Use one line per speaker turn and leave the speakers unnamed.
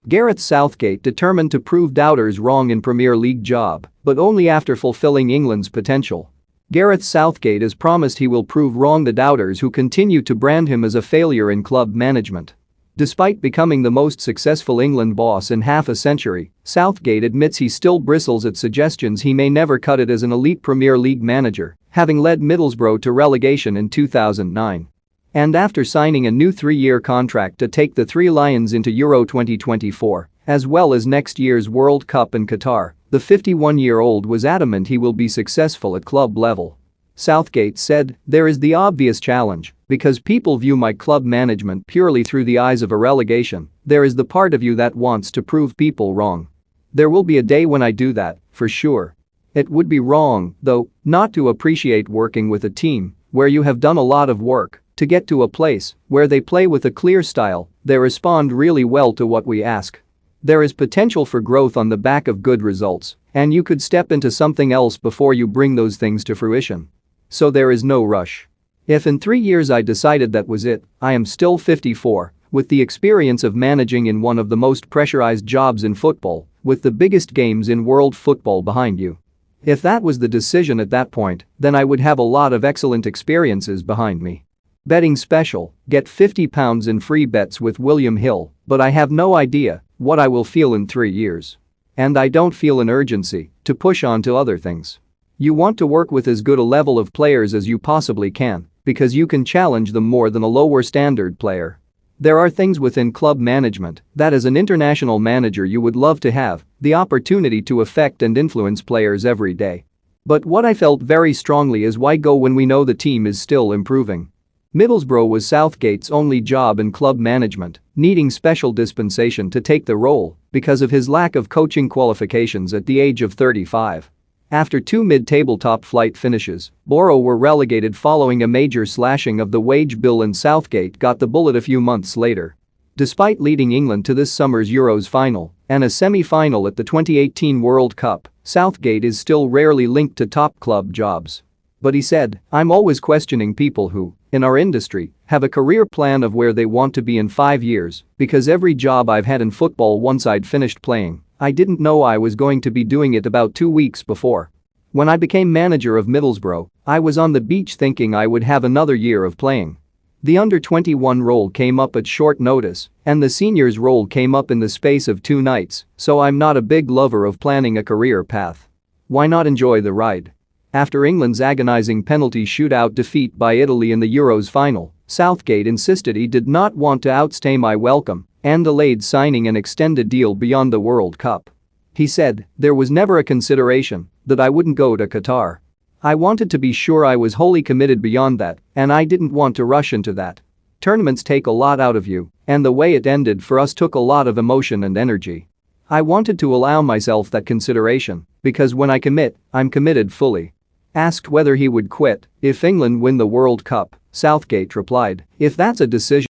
Gareth Southgate determined to prove doubters wrong in Premier League job, but only after fulfilling England's potential. Gareth Southgate has promised he will prove wrong the doubters who continue to brand him as a failure in club management. Despite becoming the most successful England boss in half a century, Southgate admits he still bristles at suggestions he may never cut it as an elite Premier League manager, having led Middlesbrough to relegation in 2009. And after signing a new 3-year contract to take the Three Lions into Euro 2024, as well as next year's World Cup in Qatar, the 51-year-old was adamant he will be successful at club level. Southgate said, "There is the obvious challenge, because people view my club management purely through the eyes of a relegation. There is the part of you that wants to prove people wrong. There will be a day when I do that, for sure. It would be wrong, though, not to appreciate working with a team where you have done a lot of work to get to a place where they play with a clear style, they respond really well to what we ask. There is potential for growth on the back of good results, and you could step into something else before you bring those things to fruition. So there is no rush. If in 3 years I decided that was it, I am still 54, with the experience of managing in one of the most pressurized jobs in football, with the biggest games in world football behind you. If that was the decision at that point, then I would have a lot of excellent experiences behind me. Betting special, get £50 in free bets with William Hill, but I have no idea what I will feel in 3 years. And I don't feel an urgency to push on to other things. You want to work with as good a level of players as you possibly can, because you can challenge them more than a lower standard player. There are things within club management that as an international manager you would love to have, the opportunity to affect and influence players every day. But what I felt very strongly is why go when we know the team is still improving. Middlesbrough was Southgate's only job in club management, needing special dispensation to take the role because of his lack of coaching qualifications at the age of 35. After 2 mid-table top-flight finishes, Borough were relegated following a major slashing of the wage bill, and Southgate got the bullet a few months later. Despite leading England to this summer's Euros final and a semi-final at the 2018 World Cup, Southgate is still rarely linked to top club jobs. But he said, "I'm always questioning people who, in our industry, have a career plan of where they want to be in 5 years, because every job I've had in football once I'd finished playing, I didn't know I was going to be doing it about 2 weeks before. When I became manager of Middlesbrough, I was on the beach thinking I would have another year of playing. The under-21 role came up at short notice, and the seniors role came up in the space of 2 nights, so I'm not a big lover of planning a career path. Why not enjoy the ride?" After England's agonizing penalty shootout defeat by Italy in the Euros final, Southgate insisted he did not want to outstay my welcome and delayed signing an extended deal beyond the World Cup. He said, "There was never a consideration that I wouldn't go to Qatar. I wanted to be sure I was wholly committed beyond that, and I didn't want to rush into that. Tournaments take a lot out of you, and the way it ended for us took a lot of emotion and energy. I wanted to allow myself that consideration, because when I commit, I'm committed fully." Asked whether he would quit if England win the World Cup, Southgate replied, "If that's a decision